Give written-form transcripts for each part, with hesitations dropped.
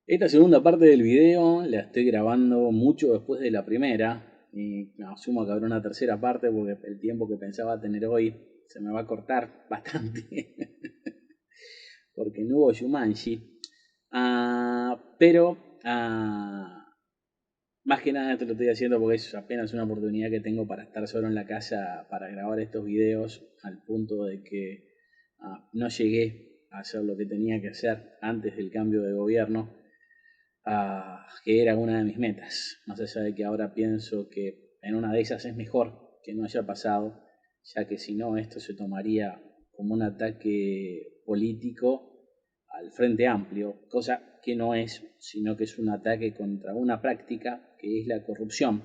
Esta segunda parte del video la estoy grabando mucho después de la primera y asumo que habrá una tercera parte porque el tiempo que pensaba tener hoy se me va a cortar bastante porque no hubo Jumanji. Pero más que nada esto lo estoy haciendo porque es apenas una oportunidad que tengo para estar solo en la casa para grabar estos videos al punto de que no llegué a hacer lo que tenía que hacer antes del cambio de gobierno, que era una de mis metas. Más allá de que ahora pienso que en una de esas es mejor que no haya pasado, ya que si no esto se tomaría como un ataque político al Frente Amplio, cosa que no es, sino que es un ataque contra una práctica que es la corrupción,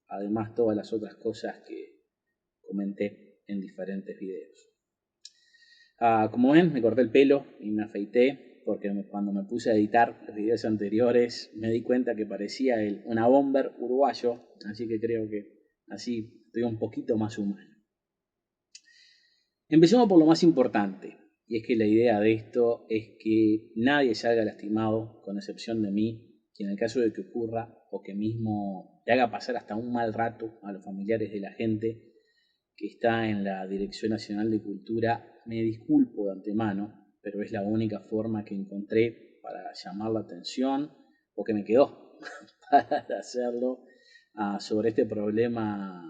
además todas las otras cosas que comenté en diferentes videos. Como ven, me corté el pelo y me afeité porque cuando me puse a editar los videos anteriores me di cuenta que parecía una bomber uruguayo, así que creo que así estoy un poquito más humano. Empecemos por lo más importante, y es que la idea de esto es que nadie salga lastimado, con excepción de mí, que en el caso de que ocurra o que mismo le haga pasar hasta un mal rato a los familiares de la gente que está en la Dirección Nacional de Cultura, me disculpo de antemano, pero es la única forma que encontré para llamar la atención o que me quedó para hacerlo sobre este problema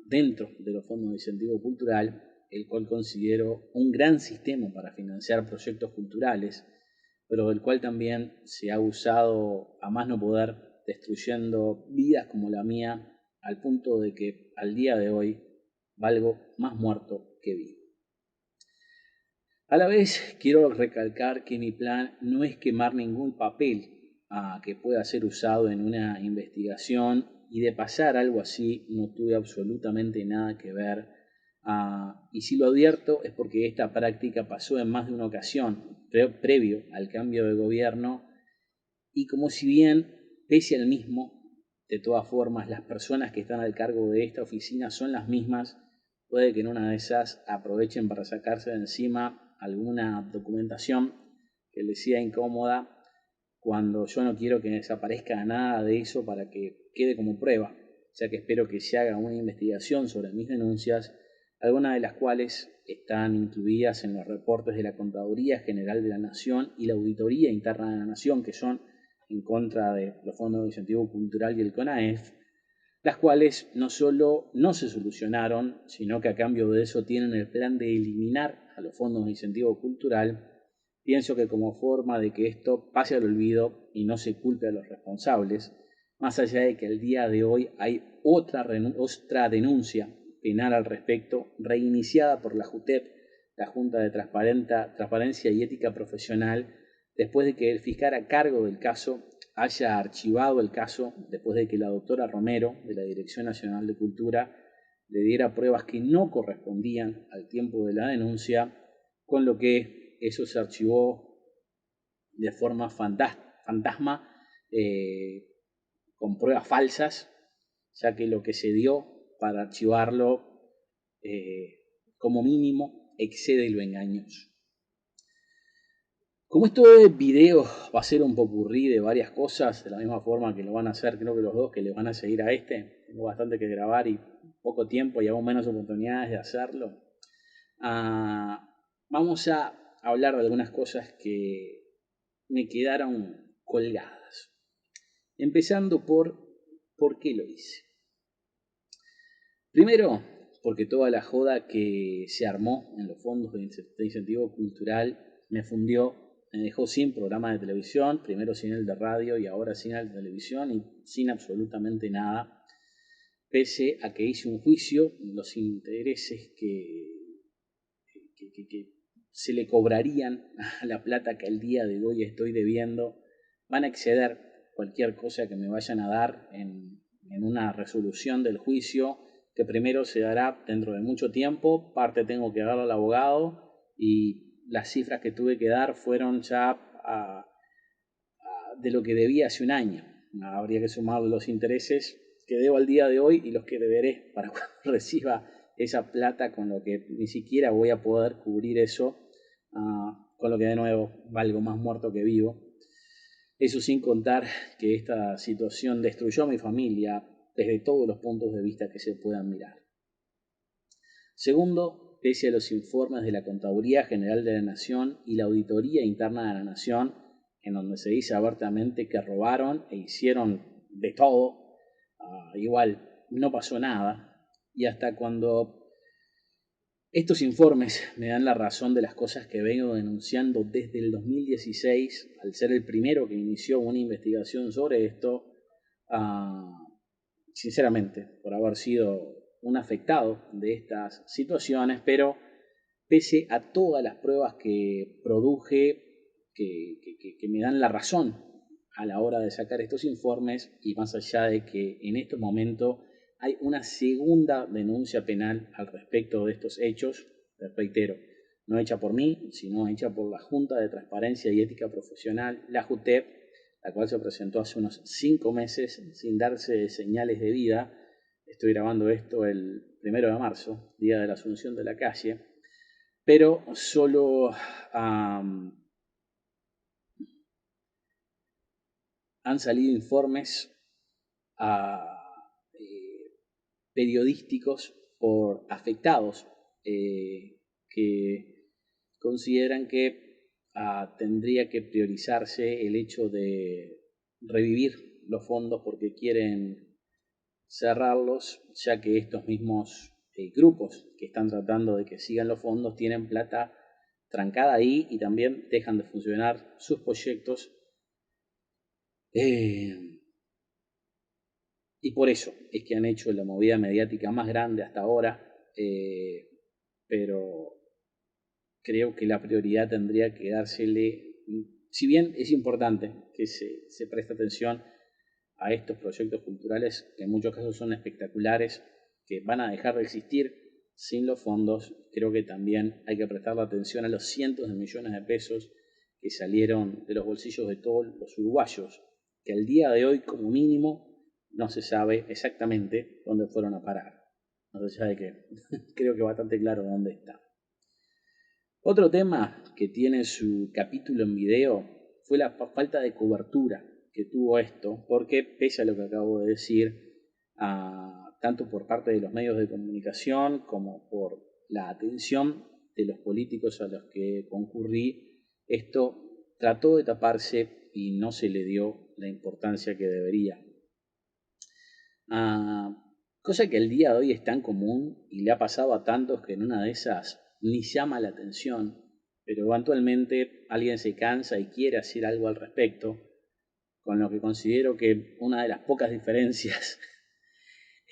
dentro de los fondos de incentivo cultural, el cual considero un gran sistema para financiar proyectos culturales, pero del cual también se ha usado a más no poder, destruyendo vidas como la mía, al punto de que al día de hoy valgo más muerto que vivo. A la vez quiero recalcar que mi plan no es quemar ningún papel que pueda ser usado en una investigación, y de pasar algo así no tuve absolutamente nada que ver. Y si lo advierto es porque esta práctica pasó en más de una ocasión previo al cambio de gobierno, y como si bien, pese al mismo, de todas formas las personas que están al cargo de esta oficina son las mismas, puede que en una de esas aprovechen para sacarse de encima alguna documentación que les sea incómoda, cuando yo no quiero que desaparezca nada de eso para que quede como prueba, ya que espero que se haga una investigación sobre mis denuncias, algunas de las cuales están incluidas en los reportes de la Contaduría General de la Nación y la Auditoría Interna de la Nación, que son en contra de los fondos de incentivo cultural y el CONAEF, las cuales no solo no se solucionaron, sino que a cambio de eso tienen el plan de eliminar a los fondos de incentivo cultural. Pienso que como forma de que esto pase al olvido y no se culpe a los responsables, más allá de que al día de hoy hay otra denuncia penal al respecto, reiniciada por la JUTEP, la Junta de Transparencia y Ética Profesional, después de que el fiscal a cargo del caso haya archivado el caso, después de que la doctora Romero, de la Dirección Nacional de Cultura, le diera pruebas que no correspondían al tiempo de la denuncia, con lo que eso se archivó de forma fantasma, con pruebas falsas, ya que lo que se dio para archivarlo, como mínimo, excede lo engañoso. Como esto de video va a ser un popurrí de varias cosas, de la misma forma que lo van a hacer creo que los dos que le van a seguir a este, tengo bastante que grabar y poco tiempo y aún menos oportunidades de hacerlo, vamos a hablar de algunas cosas que me quedaron colgadas. Empezando por qué lo hice. Primero, porque toda la joda que se armó en los fondos de incentivo cultural me fundió, me dejó sin programa de televisión, primero sin el de radio y ahora sin el de televisión y sin absolutamente nada, pese a que hice un juicio, los intereses que se le cobrarían a la plata que al día de hoy estoy debiendo van a exceder cualquier cosa que me vayan a dar en una resolución del juicio, que primero se dará dentro de mucho tiempo, parte tengo que darle al abogado y las cifras que tuve que dar fueron ya de lo que debía hace un año. Habría que sumar los intereses que debo al día de hoy y los que deberé para cuando reciba esa plata, con lo que ni siquiera voy a poder cubrir eso, con lo que de nuevo valgo más muerto que vivo. Eso sin contar que esta situación destruyó a mi familia desde todos los puntos de vista que se puedan mirar. Segundo, pese a los informes de la Contaduría General de la Nación y la Auditoría Interna de la Nación, en donde se dice abiertamente que robaron e hicieron de todo, igual no pasó nada. Y hasta cuando estos informes me dan la razón de las cosas que vengo denunciando desde el 2016, al ser el primero que inició una investigación sobre esto, sinceramente, por haber sido un afectado de estas situaciones, pero pese a todas las pruebas que produje, que me dan la razón a la hora de sacar estos informes, y más allá de que en estos momentos hay una segunda denuncia penal al respecto de estos hechos, reitero, no hecha por mí, sino hecha por la Junta de Transparencia y Ética Profesional, la JUTEP, la cual se presentó hace unos 5 meses sin darse señales de vida. Estoy grabando esto el 1 de marzo, día de la Asunción de la Calle, pero solo han salido informes periodísticos por afectados que consideran que tendría que priorizarse el hecho de revivir los fondos porque quieren cerrarlos, ya que estos mismos grupos que están tratando de que sigan los fondos tienen plata trancada ahí y también dejan de funcionar sus proyectos. Y por eso es que han hecho la movida mediática más grande hasta ahora, pero creo que la prioridad tendría que dársele, si bien es importante que se preste atención a estos proyectos culturales, que en muchos casos son espectaculares, que van a dejar de existir sin los fondos, creo que también hay que prestarle atención a los cientos de millones de pesos que salieron de los bolsillos de todos los uruguayos, que al día de hoy como mínimo no se sabe exactamente dónde fueron a parar. No se sabe que creo que bastante claro dónde está. Otro tema que tiene su capítulo en video fue la falta de cobertura que tuvo esto, porque pese a lo que acabo de decir, tanto por parte de los medios de comunicación como por la atención de los políticos a los que concurrí, esto trató de taparse y no se le dio la importancia que debería. Cosa que el día de hoy es tan común y le ha pasado a tantos que en una de esas ni llama la atención, pero eventualmente alguien se cansa y quiere hacer algo al respecto, con lo que considero que una de las pocas diferencias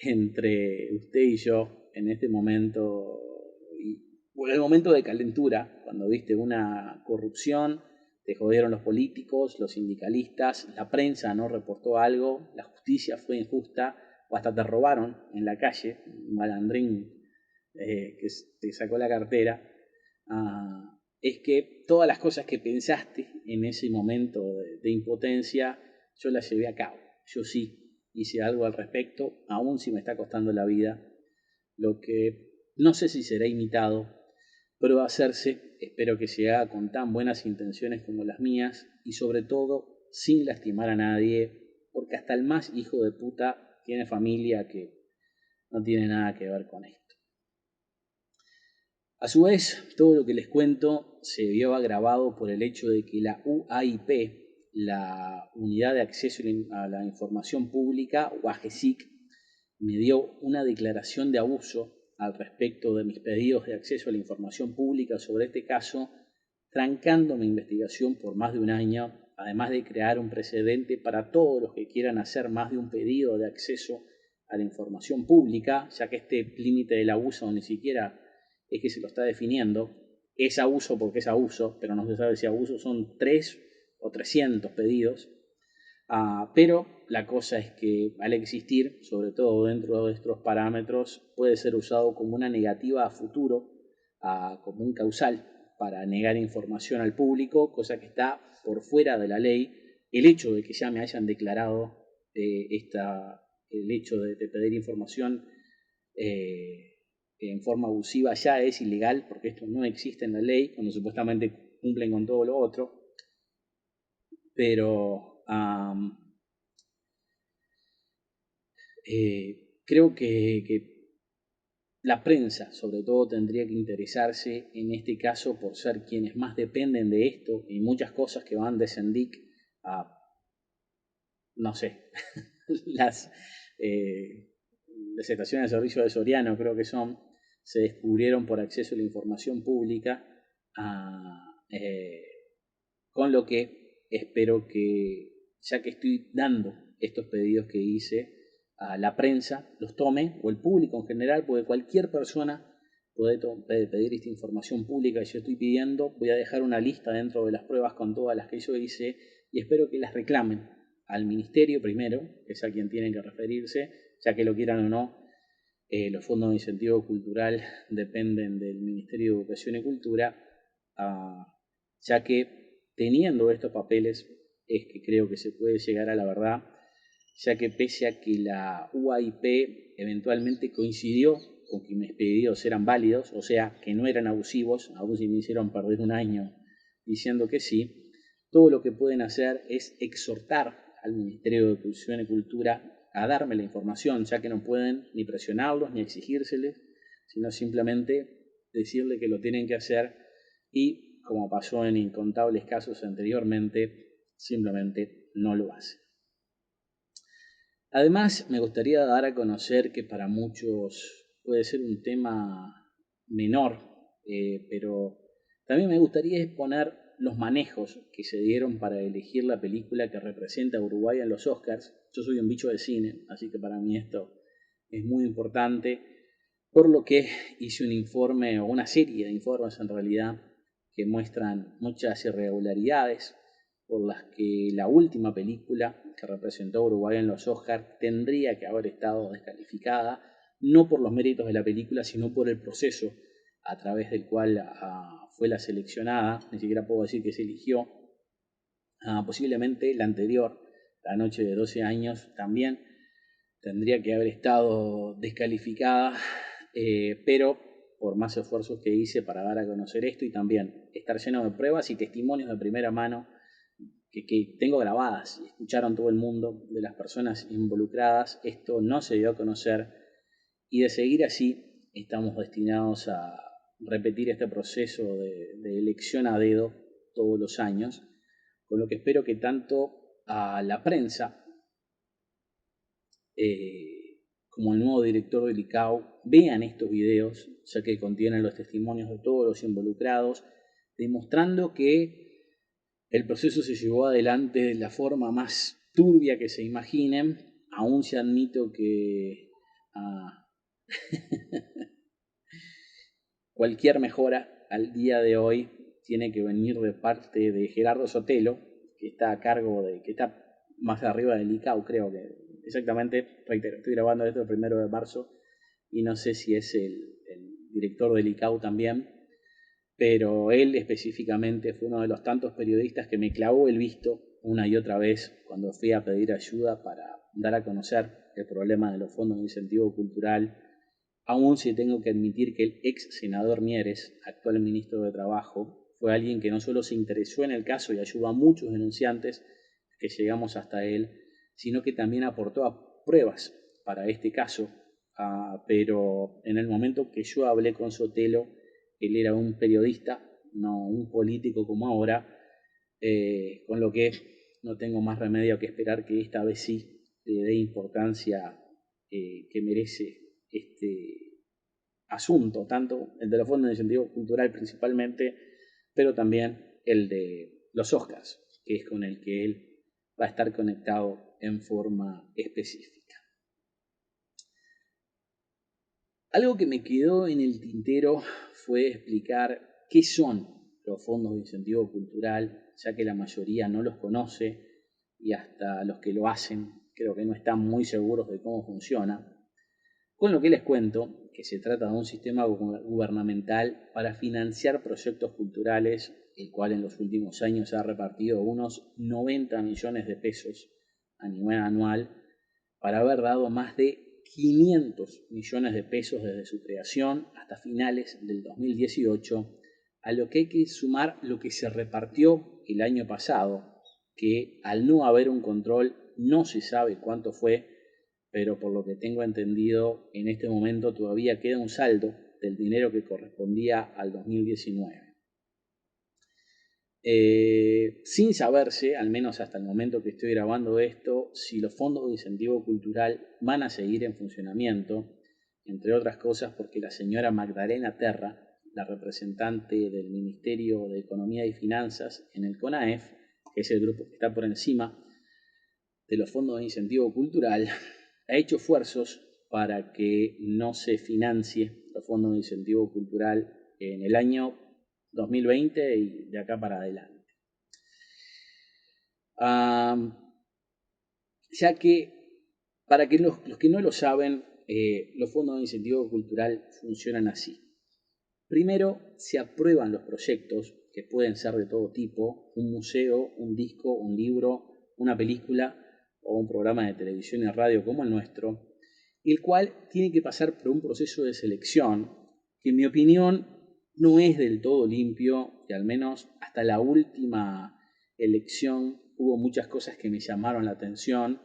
entre usted y yo en este momento, o en el momento de calentura, cuando viste una corrupción, te jodieron los políticos, los sindicalistas, la prensa no reportó algo, la justicia fue injusta, o hasta te robaron en la calle, un malandrín que te sacó la cartera, es que todas las cosas que pensaste en ese momento de impotencia, yo las llevé a cabo. Yo sí hice algo al respecto, aún si me está costando la vida, lo que no sé si será imitado, pero va a hacerse, espero que se haga con tan buenas intenciones como las mías y sobre todo sin lastimar a nadie, porque hasta el más hijo de puta tiene familia que no tiene nada que ver con esto. A su vez, todo lo que les cuento se vio agravado por el hecho de que la UAIP, la Unidad de Acceso a la Información Pública, o AGESIC, me dio una declaración de abuso al respecto de mis pedidos de acceso a la información pública sobre este caso, trancando mi investigación por más de un año, además de crear un precedente para todos los que quieran hacer más de un pedido de acceso a la información pública, ya que este límite del abuso ni siquiera es que se lo está definiendo. Es abuso porque es abuso, pero no se sabe si abuso son 3 o 300 pedidos. Pero la cosa es que al existir, sobre todo dentro de estos parámetros, puede ser usado como una negativa a futuro, como un causal para negar información al público, cosa que está por fuera de la ley. El hecho de que ya me hayan declarado el hecho de pedir información en forma abusiva ya es ilegal, porque esto no existe en la ley, cuando supuestamente cumplen con todo lo otro. Pero Creo que la prensa, sobre todo, tendría que interesarse en este caso por ser quienes más dependen de esto y muchas cosas que van de Sendik a, no sé, las estaciones de servicio de Soriano, creo que son, se descubrieron por acceso a la información pública, con lo que espero que, ya que estoy dando estos pedidos que hice, a la prensa los tome, o el público en general, porque cualquier persona puede pedir esta información pública que yo estoy pidiendo. Voy a dejar una lista dentro de las pruebas con todas las que yo hice y espero que las reclamen al ministerio primero, que es a quien tienen que referirse, ya que lo quieran o no. Los fondos de incentivo cultural dependen del Ministerio de Educación y Cultura, ya que teniendo estos papeles es que creo que se puede llegar a la verdad, ya que pese a que la UAIP eventualmente coincidió con que mis pedidos eran válidos, o sea, que no eran abusivos, aún si me hicieron perder un año diciendo que sí, todo lo que pueden hacer es exhortar al Ministerio de Educación y Cultura a darme la información, ya que no pueden ni presionarlos ni exigírseles, sino simplemente decirle que lo tienen que hacer y, como pasó en incontables casos anteriormente, simplemente no lo hacen. Además, me gustaría dar a conocer que para muchos puede ser un tema menor, pero también me gustaría exponer los manejos que se dieron para elegir la película que representa a Uruguay en los Oscars. Yo soy un bicho de cine, así que para mí esto es muy importante, por lo que hice un informe, o una serie de informes en realidad, que muestran muchas irregularidades por las que la última película que representó a Uruguay en los Oscars tendría que haber estado descalificada, no por los méritos de la película, sino por el proceso a través del cual fue la seleccionada. Ni siquiera puedo decir que se eligió. Posiblemente la anterior, La Noche de 12 años, también tendría que haber estado descalificada, pero por más esfuerzos que hice para dar a conocer esto y también estar lleno de pruebas y testimonios de primera mano que tengo grabadas y escucharon todo el mundo de las personas involucradas, esto no se dio a conocer, y de seguir así estamos destinados a repetir este proceso de elección a dedo todos los años, con lo que espero que tanto a la prensa como el nuevo director del ICAO vean estos videos, ya que contienen los testimonios de todos los involucrados, demostrando que el proceso se llevó adelante de la forma más turbia que se imaginen. Aún se admito que cualquier mejora al día de hoy tiene que venir de parte de Gerardo Sotelo, que está a cargo que está más arriba del ICAO, creo que exactamente, reitero, estoy grabando esto el 1 de marzo y no sé si es el director del ICAO también, pero él específicamente fue uno de los tantos periodistas que me clavó el visto una y otra vez cuando fui a pedir ayuda para dar a conocer el problema de los fondos de incentivo cultural, aún si tengo que admitir que el ex senador Mieres, actual ministro de Trabajo, fue alguien que no solo se interesó en el caso y ayudó a muchos denunciantes que llegamos hasta él, sino que también aportó pruebas para este caso, pero en el momento que yo hablé con Sotelo, él era un periodista, no un político como ahora, con lo que no tengo más remedio que esperar que esta vez sí le dé importancia que merece este asunto, tanto el de los fondos de incentivo cultural principalmente, pero también el de los Oscars, que es con el que él va a estar conectado en forma específica. Algo que me quedó en el tintero fue explicar qué son los fondos de incentivo cultural, ya que la mayoría no los conoce y hasta los que lo hacen creo que no están muy seguros de cómo funciona. Con lo que les cuento que se trata de un sistema gubernamental para financiar proyectos culturales, el cual en los últimos años ha repartido unos 90 millones de pesos a nivel anual, para haber dado más de 500 millones de pesos desde su creación hasta finales del 2018, a lo que hay que sumar lo que se repartió el año pasado, que al no haber un control no se sabe cuánto fue, pero por lo que tengo entendido en este momento todavía queda un saldo del dinero que correspondía al 2019. Sin saberse, al menos hasta el momento que estoy grabando esto, si los fondos de incentivo cultural van a seguir en funcionamiento, entre otras cosas porque la señora Magdalena Terra, la representante del Ministerio de Economía y Finanzas en el CONAEF, que es el grupo que está por encima de los fondos de incentivo cultural, ha hecho esfuerzos para que no se financie los fondos de incentivo cultural en el año 2020 y de acá para adelante. Ya que, para que los que no lo saben, los fondos de incentivo cultural funcionan así. Primero, se aprueban los proyectos, que pueden ser de todo tipo: un museo, un disco, un libro, una película o un programa de televisión y radio como el nuestro, el cual tiene que pasar por un proceso de selección que en mi opinión no es del todo limpio, y al menos hasta la última elección hubo muchas cosas que me llamaron la atención,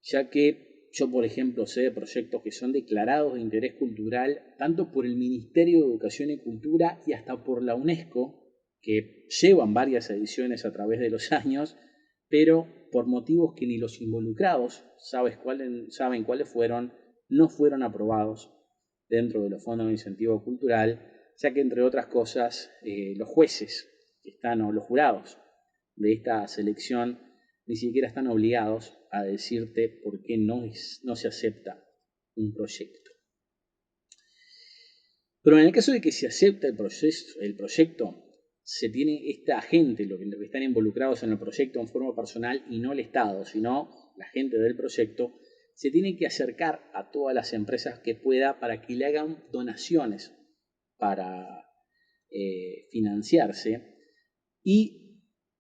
ya que yo, por ejemplo, sé de proyectos que son declarados de interés cultural tanto por el Ministerio de Educación y Cultura y hasta por la UNESCO, que llevan varias ediciones a través de los años, pero por motivos que ni los involucrados saben cuáles fueron, no fueron aprobados dentro de los fondos de incentivo cultural, ya que entre otras cosas los jueces que están, o los jurados de esta selección, ni siquiera están obligados a decirte por qué no se acepta un proyecto. Pero en el caso de que se acepte el proyecto, se tiene esta gente, los que están involucrados en el proyecto en forma personal y no el Estado, sino la gente del proyecto, se tiene que acercar a todas las empresas que pueda para que le hagan donaciones para financiarse, y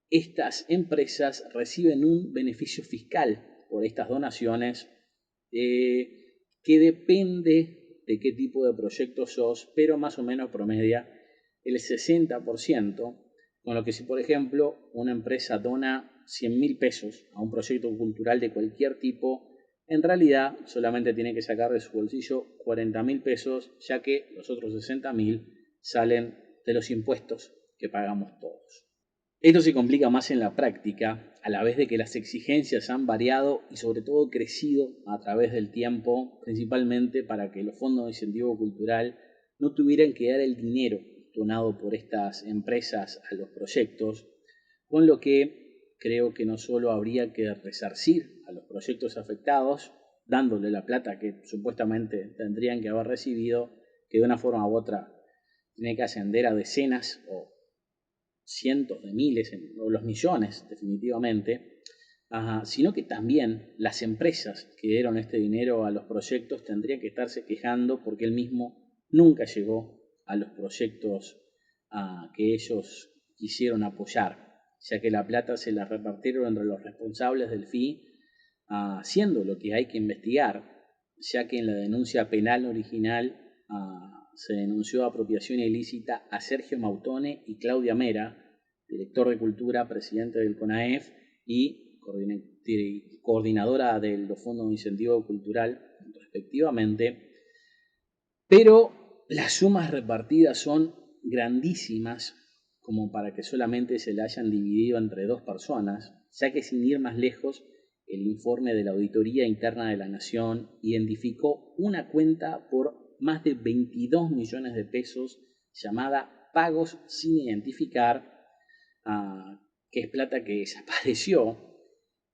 estas empresas reciben un beneficio fiscal por estas donaciones que depende de qué tipo de proyecto sos, pero más o menos promedia el 60%, con lo que si por ejemplo una empresa dona 100.000 pesos a un proyecto cultural de cualquier tipo, en realidad solamente tiene que sacar de su bolsillo 40.000 pesos, ya que los otros 60.000 salen de los impuestos que pagamos todos. Esto se complica más en la práctica, a la vez de que las exigencias han variado y sobre todo crecido a través del tiempo, principalmente para que los fondos de incentivo cultural no tuvieran que dar el dinero donado por estas empresas a los proyectos, con lo que creo que no solo habría que resarcir a los proyectos afectados, dándole la plata que supuestamente tendrían que haber recibido, que de una forma u otra tiene que ascender a decenas o cientos de miles o los millones definitivamente, sino que también las empresas que dieron este dinero a los proyectos tendrían que estarse quejando porque él mismo nunca llegó a los proyectos que ellos quisieron apoyar, ya que la plata se la repartieron entre los responsables del FI, siendo lo que hay que investigar, ya que en la denuncia penal original se denunció apropiación ilícita a Sergio Mautone y Claudia Mera, director de Cultura, presidente del CONAEF y coordinadora de los fondos de incentivo cultural, respectivamente, pero las sumas repartidas son grandísimas como para que solamente se la hayan dividido entre dos personas, ya que sin ir más lejos, el informe de la Auditoría Interna de la Nación identificó una cuenta por más de 22 millones de pesos llamada pagos sin identificar, que es plata que desapareció,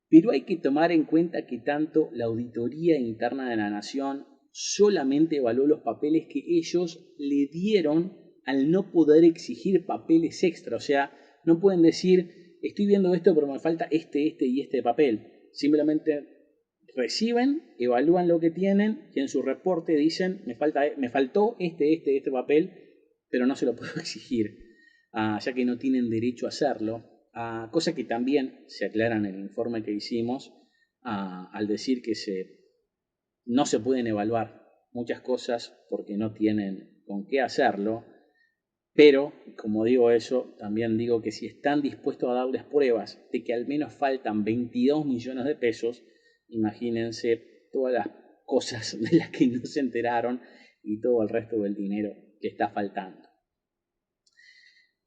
pero hay que tomar en cuenta que tanto la Auditoría Interna de la Nación solamente evaluó los papeles que ellos le dieron al no poder exigir papeles extra, o sea, no pueden decir estoy viendo esto pero me falta este y este papel. Simplemente reciben, evalúan lo que tienen y en su reporte dicen me faltó este papel, pero no se lo puedo exigir, ya que no tienen derecho a hacerlo, cosa que también se aclara en el informe que hicimos, al decir que no se pueden evaluar muchas cosas porque no tienen con qué hacerlo, Pero, como digo eso, también digo que si están dispuestos a darles pruebas de que al menos faltan 22 millones de pesos, imagínense todas las cosas de las que no se enteraron y todo el resto del dinero que está faltando.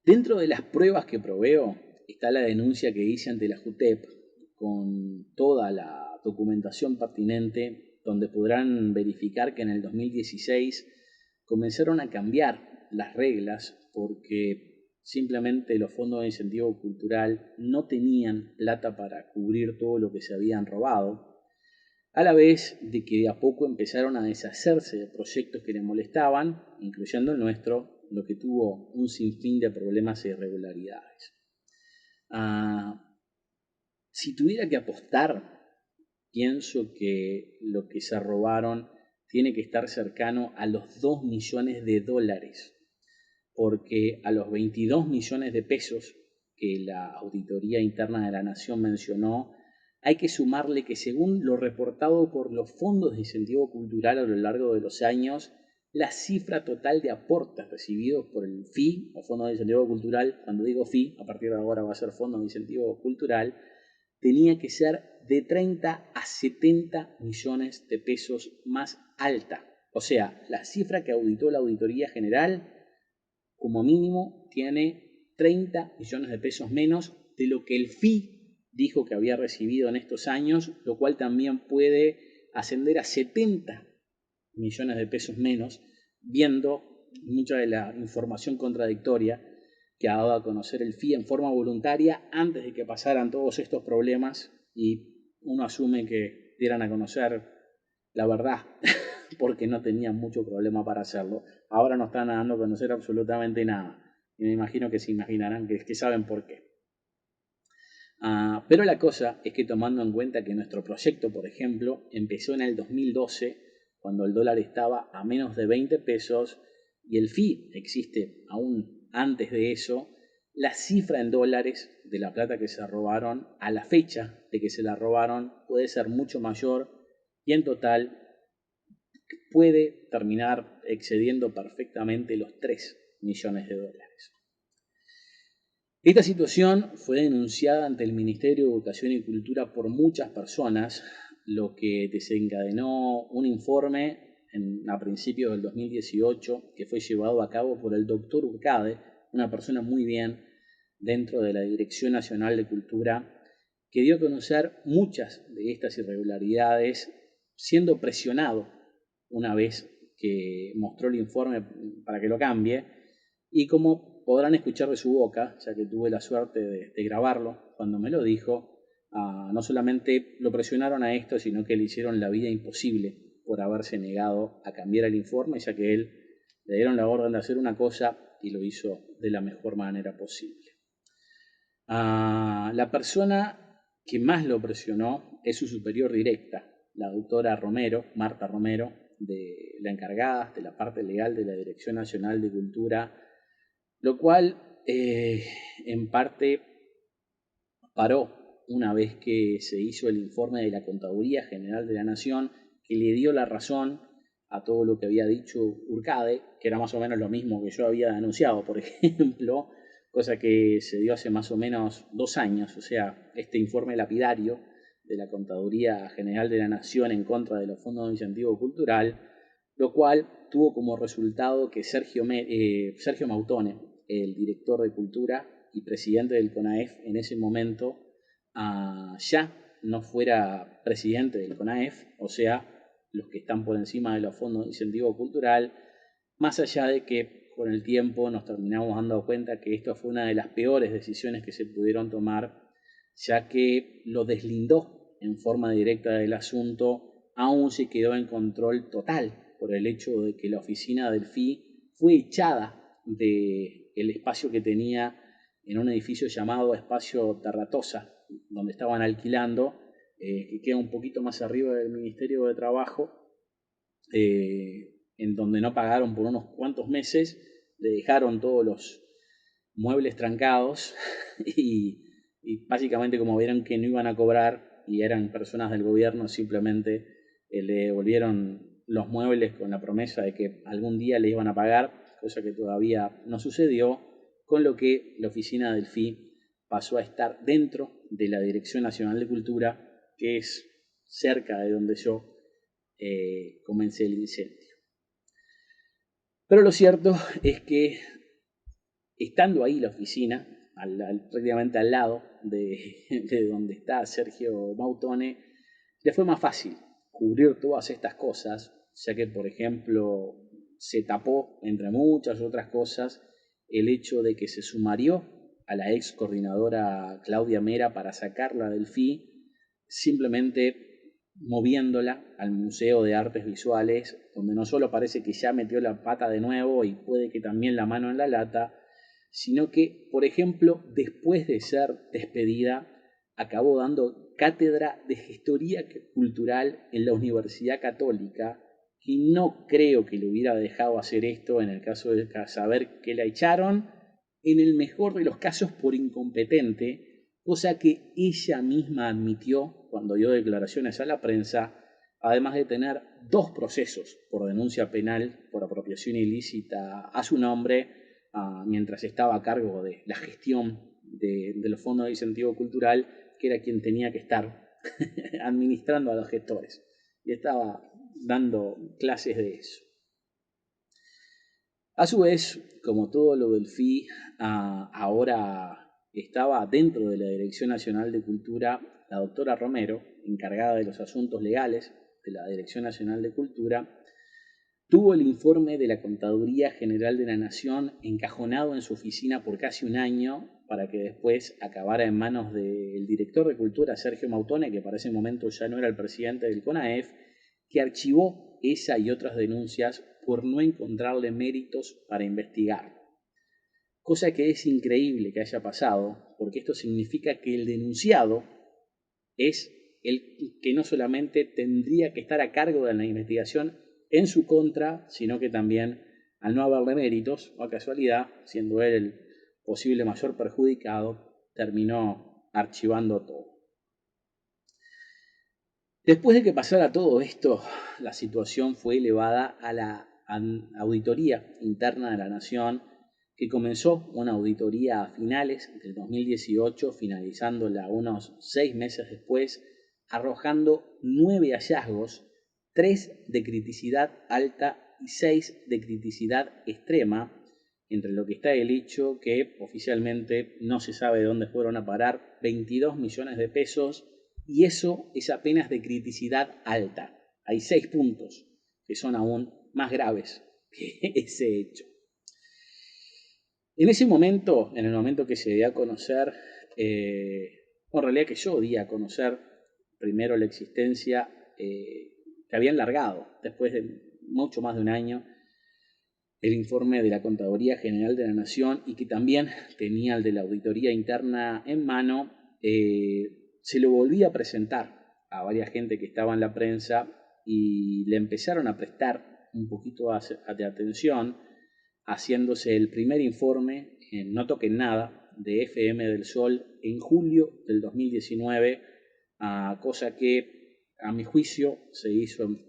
Dentro de las pruebas que proveo está la denuncia que hice ante la JUTEP con toda la documentación pertinente, donde podrán verificar que en el 2016 comenzaron a cambiar las reglas porque simplemente los fondos de incentivo cultural no tenían plata para cubrir todo lo que se habían robado, a la vez de que de a poco empezaron a deshacerse de proyectos que les molestaban, incluyendo el nuestro, lo que tuvo un sinfín de problemas e irregularidades. Si tuviera que apostar, pienso que lo que se robaron tiene que estar cercano a los 2 millones de dólares, porque a los 22 millones de pesos que la Auditoría Interna de la Nación mencionó, hay que sumarle que según lo reportado por los fondos de incentivo cultural a lo largo de los años, la cifra total de aportes recibidos por el FI, o Fondo de Incentivo Cultural, cuando digo FI, a partir de ahora va a ser Fondo de Incentivo Cultural, tenía que ser de 30 a 70 millones de pesos más alta. O sea, la cifra que auditó la Auditoría General, como mínimo, tiene 30 millones de pesos menos de lo que el FI dijo que había recibido en estos años, lo cual también puede ascender a 70 millones de pesos menos, viendo mucha de la información contradictoria que ha dado a conocer el FI en forma voluntaria antes de que pasaran todos estos problemas, y uno asume que dieran a conocer la verdad porque no tenían mucho problema para hacerlo. Ahora no están dando a conocer absolutamente nada, y me imagino que se imaginarán que saben por qué. Pero la cosa es que, tomando en cuenta que nuestro proyecto, por ejemplo, empezó en el 2012, cuando el dólar estaba a menos de 20 pesos, y el FI existe aún antes de eso, la cifra en dólares de la plata que se robaron a la fecha de que se la robaron puede ser mucho mayor, y en total puede terminar excediendo perfectamente los 3 millones de dólares. Esta situación fue denunciada ante el Ministerio de Educación y Cultura por muchas personas, lo que desencadenó un informe a principios del 2018 que fue llevado a cabo por el doctor Urcade, una persona muy bien dentro de la Dirección Nacional de Cultura, que dio a conocer muchas de estas irregularidades, siendo presionado una vez que mostró el informe para que lo cambie, y como podrán escuchar de su boca, ya que tuve la suerte de grabarlo cuando me lo dijo, no solamente lo presionaron a esto, sino que le hicieron la vida imposible por haberse negado a cambiar el informe, ya que él le dieron la orden de hacer una cosa y lo hizo de la mejor manera posible. La persona que más lo presionó es su superior directa, la doctora Romero, Marta Romero, de la encargada de la parte legal de la Dirección Nacional de Cultura, lo cual en parte paró una vez que se hizo el informe de la Contaduría General de la Nación, que le dio la razón a todo lo que había dicho Urcade, que era más o menos lo mismo que yo había denunciado, por ejemplo, cosa que se dio hace más o menos 2 años. O sea, este informe lapidario de la Contaduría General de la Nación en contra de los fondos de incentivo cultural, lo cual tuvo como resultado que Sergio Mautone, el director de Cultura y presidente del CONAEF en ese momento, ya no fuera presidente del CONAEF, o sea, los que están por encima de los fondos de incentivo cultural, más allá de que con el tiempo nos terminamos dando cuenta que esto fue una de las peores decisiones que se pudieron tomar, ya que lo deslindó en forma directa del asunto, aún se quedó en control total por el hecho de que la oficina del FI fue echada del espacio que tenía en un edificio llamado Espacio Terratosa, donde estaban alquilando, que queda un poquito más arriba del Ministerio de Trabajo, en donde no pagaron por unos cuantos meses, le dejaron todos los muebles trancados y básicamente, como vieron que no iban a cobrar y eran personas del gobierno, simplemente le devolvieron los muebles con la promesa de que algún día le iban a pagar, cosa que todavía no sucedió, con lo que la oficina del FI pasó a estar dentro de la Dirección Nacional de Cultura, que es cerca de donde yo comencé el incendio. Pero lo cierto es que estando ahí la oficina, prácticamente al lado de donde está Sergio Mautone, le fue más fácil cubrir todas estas cosas, ya que, por ejemplo, se tapó, entre muchas otras cosas, el hecho de que se sumarió a la ex coordinadora Claudia Mera para sacarla del FI, simplemente moviéndola al Museo de Artes Visuales, donde no solo parece que ya metió la pata de nuevo y puede que también la mano en la lata, sino que, por ejemplo, después de ser despedida, acabó dando cátedra de gestoría cultural en la Universidad Católica, y no creo que le hubiera dejado hacer esto en el caso de saber que la echaron, en el mejor de los casos por incompetente, cosa que ella misma admitió cuando dio declaraciones a la prensa, además de tener 2 procesos por denuncia penal por apropiación ilícita a su nombre, mientras estaba a cargo de la gestión de los fondos de incentivo cultural, que era quien tenía que estar administrando a los gestores. Y estaba dando clases de eso. A su vez, como todo lo del FI ahora estaba dentro de la Dirección Nacional de Cultura, la doctora Romero, encargada de los asuntos legales de la Dirección Nacional de Cultura, tuvo el informe de la Contaduría General de la Nación encajonado en su oficina por casi un año, para que después acabara en manos del director de Cultura, Sergio Mautone, que para ese momento ya no era el presidente del CONAEF, que archivó esa y otras denuncias por no encontrarle méritos para investigar. Cosa que es increíble que haya pasado, porque esto significa que el denunciado es el que no solamente tendría que estar a cargo de la investigación en su contra, sino que también, al no haberle méritos, o a casualidad, siendo él el posible mayor perjudicado, terminó archivando todo. Después de que pasara todo esto, la situación fue elevada a la Auditoría Interna de la Nación, que comenzó una auditoría a finales del 2018, finalizándola unos 6 meses después, arrojando 9 hallazgos, 3 de criticidad alta y 6 de criticidad extrema, entre lo que está el hecho que oficialmente no se sabe de dónde fueron a parar 22 millones de pesos, y eso es apenas de criticidad alta. Hay 6 puntos que son aún más graves que ese hecho. En ese momento, en el momento que se dio a conocer, en realidad que yo di a conocer primero la existencia, que habían largado después de mucho más de un año el informe de la Contaduría General de la Nación, y que también tenía el de la Auditoría Interna en mano, se lo volví a presentar a varias gente que estaba en la prensa y le empezaron a prestar un poquito de atención, haciéndose el primer informe en No Toquen Nada de FM del Sol en julio del 2019, cosa que a mi juicio se hizo en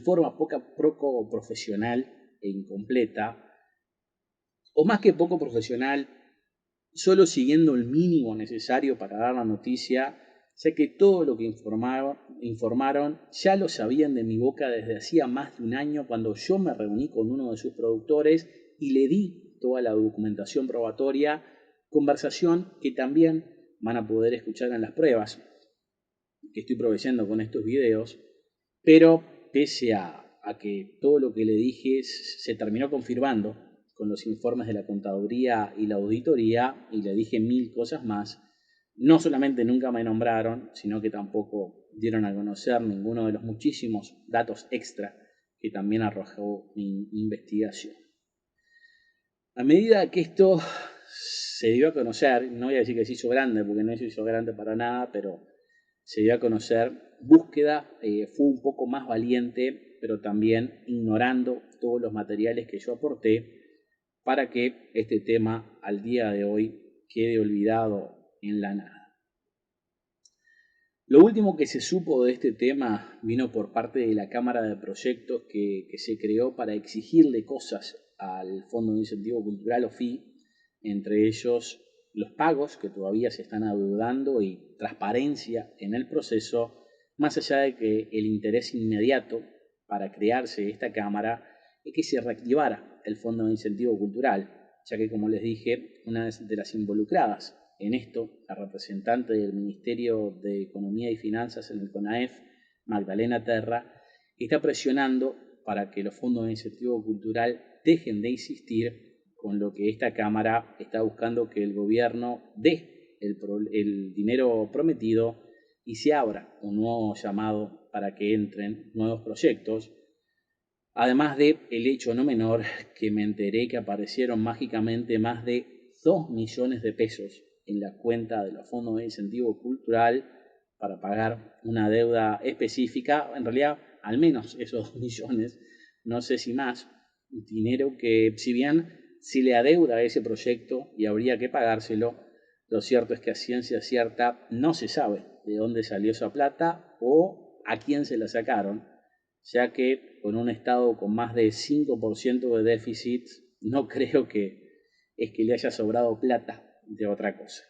forma poco profesional e incompleta, o más que poco profesional, solo siguiendo el mínimo necesario para dar la noticia, ya que todo lo que informaron ya lo sabían de mi boca desde hacía más de un año, cuando yo me reuní con uno de sus productores y le di toda la documentación probatoria, conversación que también van a poder escuchar en las pruebas que estoy proveyendo con estos videos, pero pese a que todo lo que le dije se terminó confirmando con los informes de la Contaduría y la Auditoría, y le dije 1000 cosas más, no solamente nunca me nombraron, sino que tampoco dieron a conocer ninguno de los muchísimos datos extra que también arrojó mi investigación. A medida que esto se dio a conocer, no voy a decir que se hizo grande, porque no se hizo grande para nada, pero se dio a conocer, búsqueda fue un poco más valiente, pero también ignorando todos los materiales que yo aporté, para que este tema al día de hoy quede olvidado en la nada. Lo último que se supo de este tema vino por parte de la Cámara de Proyectos que se creó para exigirle cosas al Fondo de Incentivo Cultural o FI, entre ellos los pagos que todavía se están adeudando y transparencia en el proceso, más allá de que el interés inmediato para crearse esta Cámara es que se reactivara el Fondo de Incentivo Cultural, ya que, como les dije, una de las involucradas en esto, la representante del Ministerio de Economía y Finanzas en el CONAEF, Magdalena Terra, está presionando para que los fondos de incentivo cultural dejen de insistir con lo que esta Cámara está buscando que el gobierno dé el dinero prometido y se abra un nuevo llamado para que entren nuevos proyectos. Además de el hecho no menor que me enteré que aparecieron mágicamente más de 2 millones de pesos en la cuenta de los fondos de incentivo cultural para pagar una deuda específica, en realidad al menos esos 2 millones, no sé si más, dinero que si bien se le adeuda a ese proyecto y habría que pagárselo, lo cierto es que a ciencia cierta no se sabe de dónde salió esa plata o a quién se la sacaron, ya que con un Estado con más de 5% de déficit, no creo que es que le haya sobrado plata de otra cosa.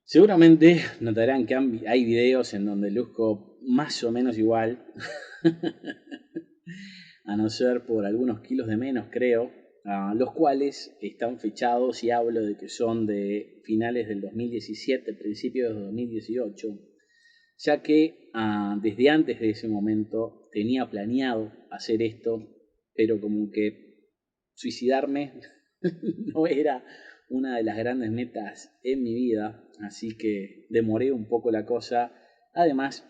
Seguramente notarán que hay videos en donde luzco más o menos igual, a no ser por algunos kilos de menos, creo, los cuales están fechados y hablo de que son de finales del 2017, principios de 2018, ya que desde antes de ese momento tenía planeado hacer esto, pero como que suicidarme no era una de las grandes metas en mi vida, así que demoré un poco la cosa, además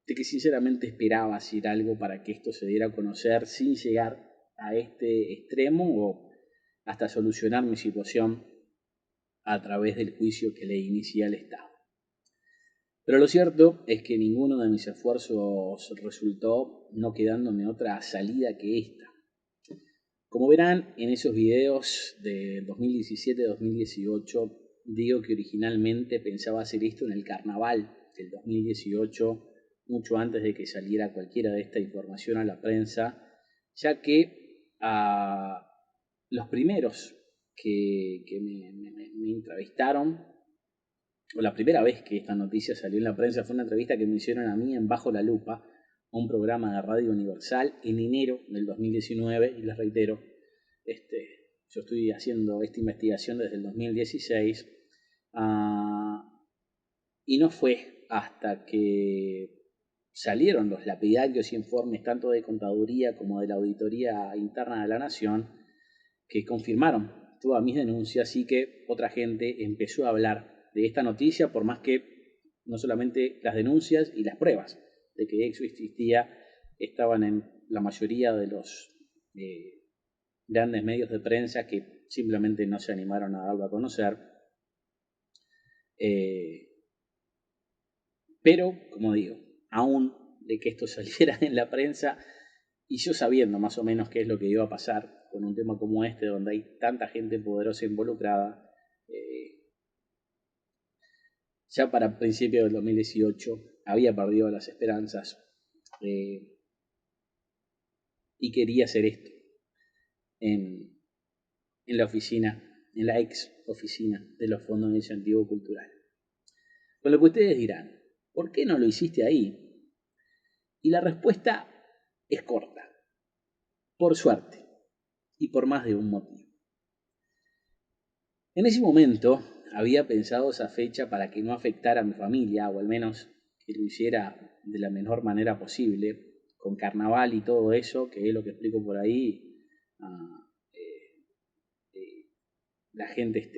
de que sinceramente esperaba hacer algo para que esto se diera a conocer sin llegar a este extremo o hasta solucionar mi situación a través del juicio que le inicié al Estado. Pero lo cierto es que ninguno de mis esfuerzos resultó, no quedándome otra salida que esta. Como verán en esos videos de 2017-2018, digo que originalmente pensaba hacer esto en el carnaval del 2018, mucho antes de que saliera cualquiera de esta información a la prensa, ya que los primeros que me entrevistaron, o la primera vez que esta noticia salió en la prensa, fue una entrevista que me hicieron a mí en Bajo la Lupa, un programa de Radio Universal en enero del 2019, y les reitero, yo estoy haciendo esta investigación desde el 2016, y no fue hasta que salieron los lapidarios informes tanto de Contaduría como de la Auditoría Interna de la Nación que confirmaron todas mis denuncias y que otra gente empezó a hablar de esta noticia, por más que no solamente las denuncias y las pruebas de que eso existía estaban en la mayoría de los grandes medios de prensa que simplemente no se animaron a darlo a conocer. Pero, como digo, aún de que esto saliera en la prensa y yo sabiendo más o menos qué es lo que iba a pasar con un tema como este, donde hay tanta gente poderosa involucrada, ya para principios del 2018 había perdido las esperanzas y quería hacer esto en la oficina, en la ex oficina de los fondos de incentivo cultural. Con lo que ustedes dirán, ¿por qué no lo hiciste ahí? Y la respuesta es corta, por suerte y por más de un motivo. En ese momento había pensado esa fecha para que no afectara a mi familia, o al menos que lo hiciera de la menor manera posible, con carnaval y todo eso, que es lo que explico por ahí, la gente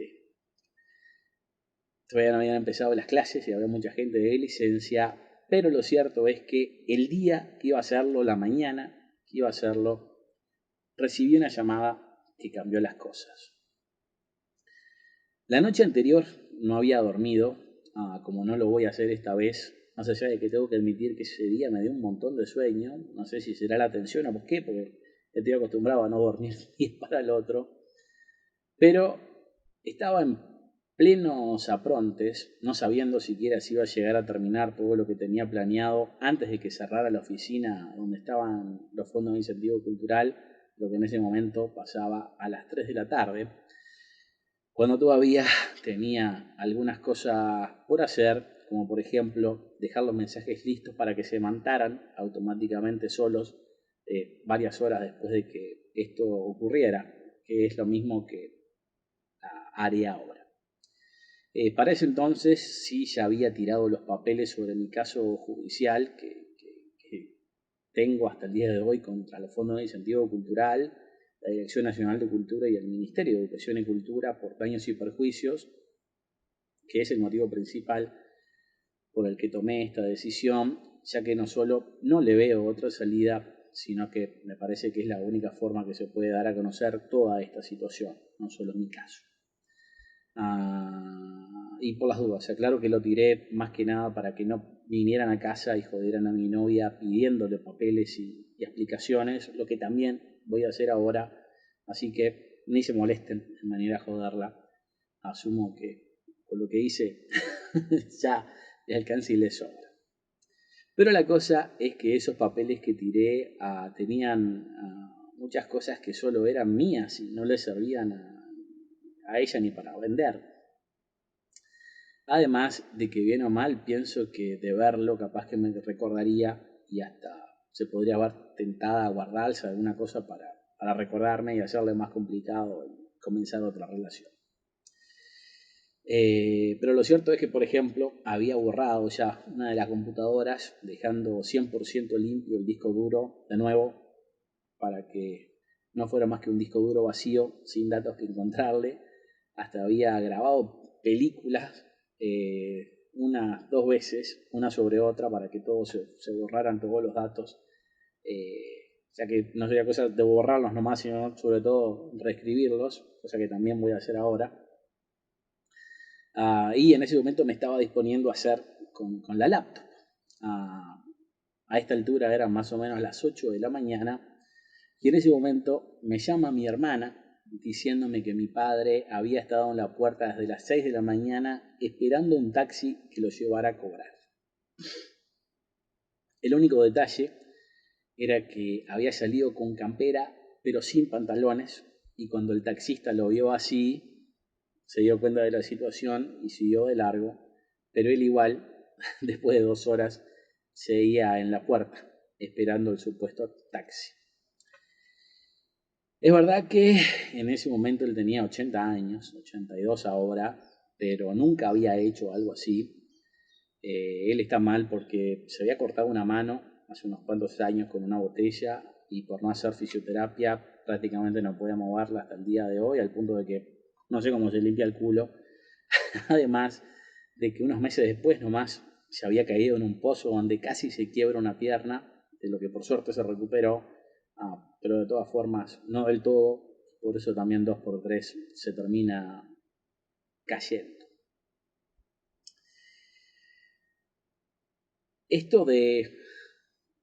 todavía no habían empezado las clases y había mucha gente de licencia, pero lo cierto es que el día que iba a hacerlo, la mañana que iba a hacerlo, recibí una llamada que cambió las cosas. La noche anterior no había dormido, como no lo voy a hacer esta vez, más allá de que tengo que admitir que ese día me dio un montón de sueño, no sé si será la tensión o por qué, porque estoy acostumbrado a no dormir de un día para el otro, pero estaba en plenos aprontes, no sabiendo siquiera si iba a llegar a terminar todo lo que tenía planeado antes de que cerrara la oficina donde estaban los fondos de incentivo cultural, lo que en ese momento pasaba a las 3 de la tarde, cuando todavía tenía algunas cosas por hacer, como por ejemplo dejar los mensajes listos para que se mandaran automáticamente solos varias horas después de que esto ocurriera, que es lo mismo que haría ahora. Para ese entonces sí ya había tirado los papeles sobre mi caso judicial que tengo hasta el día de hoy contra los fondos de incentivo cultural, la Dirección Nacional de Cultura y el Ministerio de Educación y Cultura por daños y perjuicios, que es el motivo principal por el que tomé esta decisión, ya que no solo no le veo otra salida, sino que me parece que es la única forma que se puede dar a conocer toda esta situación, no solo mi caso. Y por las dudas, aclaro que lo tiré más que nada para que no vinieran a casa y jodieran a mi novia pidiéndole papeles y explicaciones, lo que también voy a hacer ahora, así que ni se molesten en manera de joderla. Asumo que con lo que hice ya le alcanza y le sobra. Pero la cosa es que esos papeles que tiré tenían muchas cosas que solo eran mías y no le servían a ella ni para vender. Además de que bien o mal pienso que de verlo capaz que me recordaría y hasta se podría haber tentada a guardarse alguna cosa para recordarme y hacerle más complicado comenzar otra relación. Pero lo cierto es que, por ejemplo, había borrado ya una de las computadoras dejando 100% limpio el disco duro de nuevo para que no fuera más que un disco duro vacío sin datos que encontrarle. Hasta había grabado películas unas 2 veces, una sobre otra, para que todos se borraran todos los datos, ya que no sería cosa de borrarlos nomás, sino sobre todo reescribirlos, cosa que también voy a hacer ahora. Y en ese momento me estaba disponiendo a hacer con la laptop. A esta altura eran más o menos las 8 de la mañana y en ese momento me llama mi hermana diciéndome que mi padre había estado en la puerta desde las 6 de la mañana esperando un taxi que lo llevara a cobrar. El único detalle era que había salido con campera pero sin pantalones y cuando el taxista lo vio así se dio cuenta de la situación y siguió de largo, pero él igual, después de 2 horas, seguía en la puerta esperando el supuesto taxi. Es verdad que en ese momento él tenía 80 años, 82 ahora, pero nunca había hecho algo así. Él está mal porque se había cortado una mano hace unos cuantos años con una botella y por no hacer fisioterapia prácticamente no podía moverla hasta el día de hoy, al punto de que no sé cómo se limpia el culo. Además de que unos meses después nomás se había caído en un pozo donde casi se quiebra una pierna, de lo que por suerte se recuperó. Pero de todas formas, no del todo, por eso también 2x3 se termina cayendo. Esto de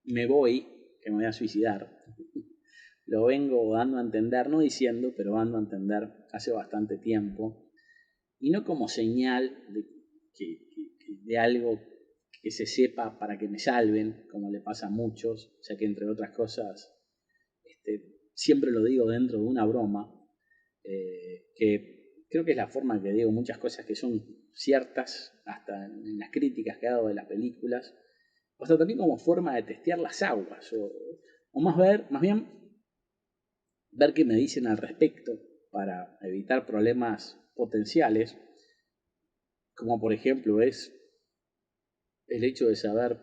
me voy, que me voy a suicidar, lo vengo dando a entender, no diciendo, pero dando a entender hace bastante tiempo, y no como señal de algo que se sepa para que me salven, como le pasa a muchos, ya que entre otras cosas siempre lo digo dentro de una broma, que creo que es la forma que digo muchas cosas que son ciertas, hasta en las críticas que he dado de las películas, o hasta también como forma de testear las aguas, o más bien ver qué me dicen al respecto para evitar problemas potenciales, como por ejemplo es el hecho de saber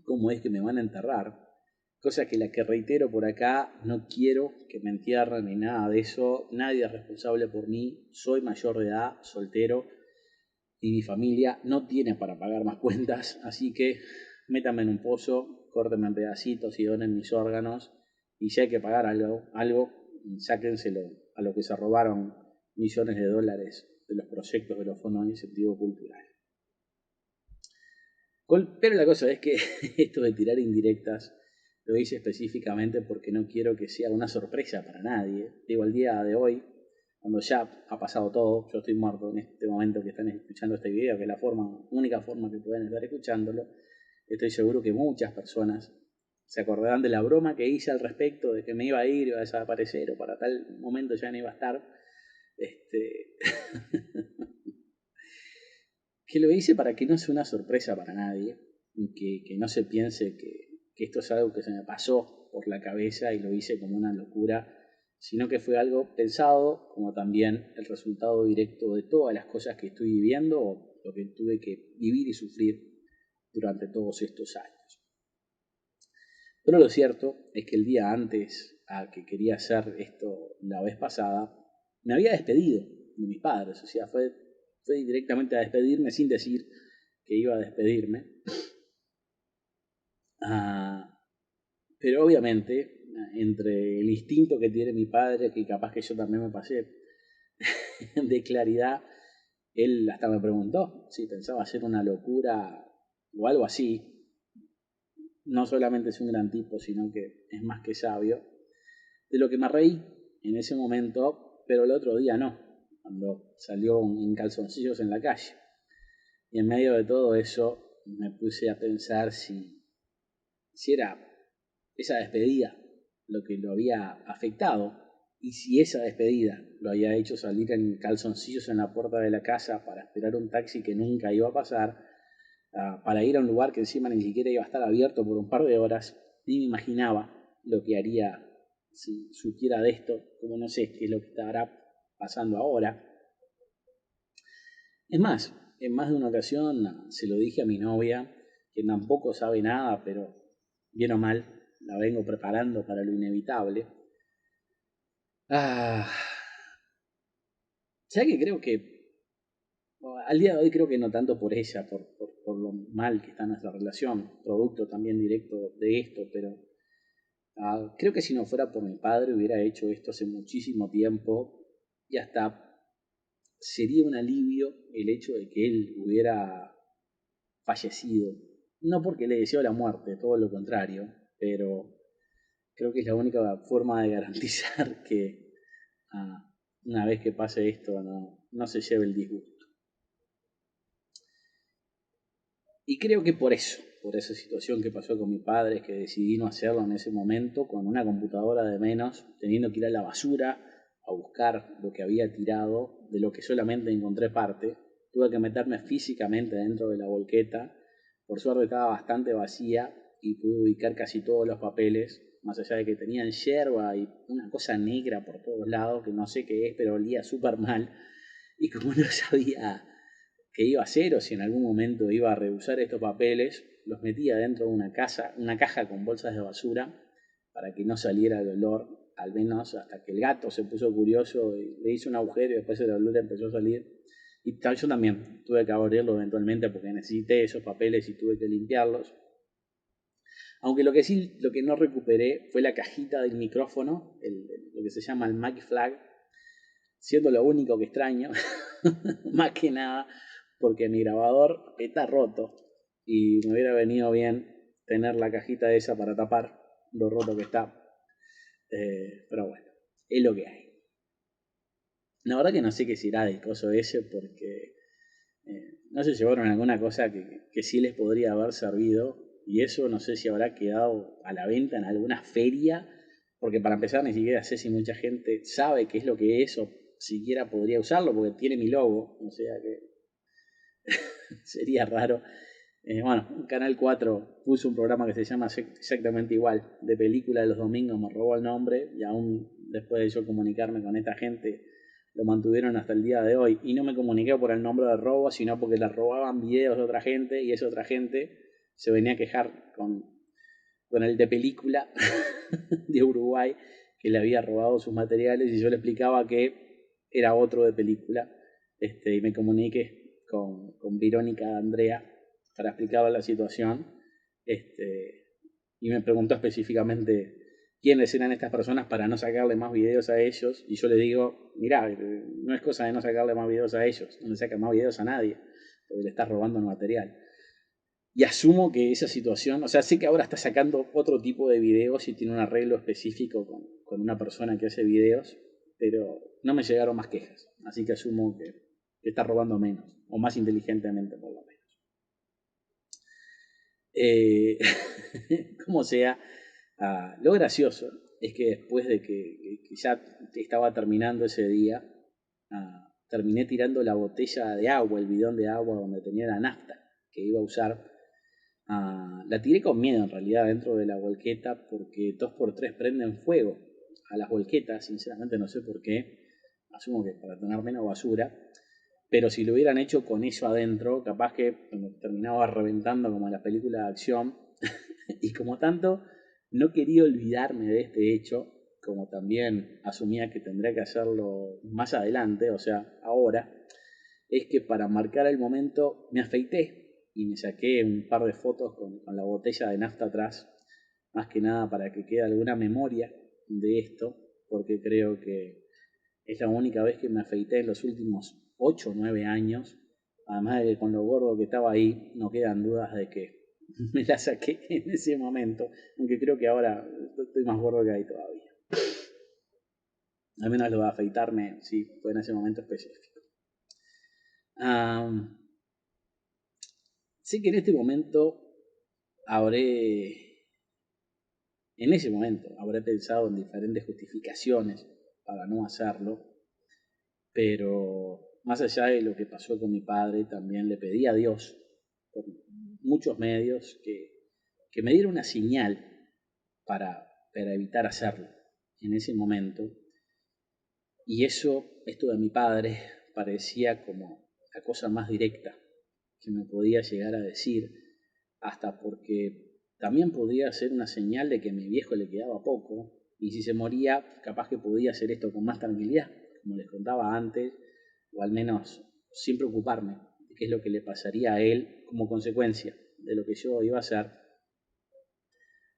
cómo es que me van a enterrar. Cosa que la que reitero por acá, no quiero que me entierren ni nada de eso, nadie es responsable por mí, soy mayor de edad, soltero, y mi familia no tiene para pagar más cuentas, así que métanme en un pozo, córtenme en pedacitos y donen mis órganos, y si hay que pagar algo, sáquenselo a lo que se robaron millones de dólares de los proyectos de los fondos de incentivo cultural. Pero la cosa es que esto de tirar indirectas lo hice específicamente porque no quiero que sea una sorpresa para nadie. Digo, al día de hoy, cuando ya ha pasado todo, yo estoy muerto en este momento que están escuchando este video, que es la única forma que pueden estar escuchándolo, estoy seguro que muchas personas se acordarán de la broma que hice al respecto, de que me iba a ir, iba a desaparecer, o para tal momento ya no iba a estar. Que lo hice para que no sea una sorpresa para nadie, y que no se piense que esto es algo que se me pasó por la cabeza y lo hice como una locura, sino que fue algo pensado, como también el resultado directo de todas las cosas que estoy viviendo o lo que tuve que vivir y sufrir durante todos estos años. Pero lo cierto es que el día antes a que quería hacer esto la vez pasada, me había despedido de mis padres, o sea, fue directamente a despedirme sin decir que iba a despedirme. Pero obviamente, entre el instinto que tiene mi padre, que capaz que yo también me pasé de claridad, él hasta me preguntó si pensaba hacer una locura o algo así. No solamente es un gran tipo, sino que es más que sabio. De lo que me reí en ese momento, pero el otro día no, cuando salió en calzoncillos en la calle. Y en medio de todo eso me puse a pensar si era esa despedida lo que lo había afectado y si esa despedida lo había hecho salir en calzoncillos en la puerta de la casa para esperar un taxi que nunca iba a pasar, para ir a un lugar que encima ni siquiera iba a estar abierto por un par de horas. Ni me imaginaba lo que haría si supiera de esto, como no sé qué es lo que estará pasando ahora. Es más, en más de una ocasión se lo dije a mi novia, que tampoco sabe nada, pero bien o mal la vengo preparando para lo inevitable. Ya que creo que al día de hoy creo que no tanto por ella, por lo mal que está nuestra relación, producto también directo de esto, pero creo que si no fuera por mi padre hubiera hecho esto hace muchísimo tiempo y hasta sería un alivio el hecho de que él hubiera fallecido. No porque le deseo la muerte, todo lo contrario, pero creo que es la única forma de garantizar que una vez que pase esto no se lleve el disgusto. Y creo que por esa situación que pasó con mi padre, es que decidí no hacerlo en ese momento, con una computadora de menos, teniendo que ir a la basura a buscar lo que había tirado, de lo que solamente encontré parte. Tuve que meterme físicamente dentro de la volqueta. Por suerte estaba bastante vacía y pude ubicar casi todos los papeles, más allá de que tenían yerba y una cosa negra por todos lados, que no sé qué es, pero olía súper mal. Y como no sabía qué iba a hacer o si en algún momento iba a rehusar estos papeles, los metía dentro de una caja con bolsas de basura para que no saliera el olor, al menos hasta que el gato se puso curioso y le hizo un agujero y después el olor empezó a salir. Y yo también tuve que abrirlo eventualmente porque necesité esos papeles y tuve que limpiarlos. Aunque lo que no recuperé fue la cajita del micrófono, lo que se llama el mic flag, siendo lo único que extraño, más que nada, porque mi grabador está roto y me hubiera venido bien tener la cajita esa para tapar lo roto que está. Pero bueno, es lo que hay. La verdad que no sé qué será del coso ese porque no se llevaron alguna cosa que sí les podría haber servido y eso no sé si habrá quedado a la venta en alguna feria, porque para empezar ni siquiera sé si mucha gente sabe qué es lo que es o siquiera podría usarlo porque tiene mi logo, o sea que sería raro. Bueno, Canal 4 puso un programa que se llama exactamente igual, de película de los domingos, me robó el nombre y aún después de yo comunicarme con esta gente lo mantuvieron hasta el día de hoy. Y no me comuniqué por el nombre de robo, sino porque le robaban videos de otra gente y esa otra gente se venía a quejar con el de película de Uruguay que le había robado sus materiales y yo le explicaba que era otro de película. Y me comuniqué con Verónica Andrea para explicarle la situación, y me preguntó específicamente quiénes eran estas personas para no sacarle más videos a ellos, y yo le digo, mirá, no es cosa de no sacarle más videos a ellos, no le saca más videos a nadie, porque le estás robando el material. Y asumo que esa situación, o sea, sé que ahora está sacando otro tipo de videos y tiene un arreglo específico con una persona que hace videos, pero no me llegaron más quejas. Así que asumo que está robando menos, o más inteligentemente por lo menos. Como sea, lo gracioso es que después de que ya estaba terminando ese día, terminé tirando la botella de agua, el bidón de agua donde tenía la nafta que iba a usar. La tiré con miedo en realidad dentro de la volqueta porque 2x3 prenden fuego a las volquetas, sinceramente no sé por qué, asumo que para tener menos basura, pero si lo hubieran hecho con eso adentro, capaz que terminaba reventando como en las películas de acción. Y como tanto, no quería olvidarme de este hecho, como también asumía que tendría que hacerlo más adelante, o sea, ahora, es que para marcar el momento me afeité y me saqué un par de fotos con la botella de nafta atrás, más que nada para que quede alguna memoria de esto, porque creo que es la única vez que me afeité en los últimos 8 o 9 años, además de que con lo gordo que estaba ahí, no quedan dudas de que me la saqué en ese momento, aunque creo que ahora estoy más gordo que ahí todavía. Al menos lo de afeitarme, sí, fue en ese momento específico. Sé que en este momento en ese momento habré pensado en diferentes justificaciones para no hacerlo, pero más allá de lo que pasó con mi padre, también le pedí a Dios, por muchos medios, que me diera una señal para evitar hacerlo en ese momento. Y esto de mi padre, parecía como la cosa más directa que me podía llegar a decir, hasta porque también podría ser una señal de que a mi viejo le quedaba poco, y si se moría, capaz que podía hacer esto con más tranquilidad, como les contaba antes, o al menos sin preocuparme de qué es lo que le pasaría a él como consecuencia de lo que yo iba a hacer,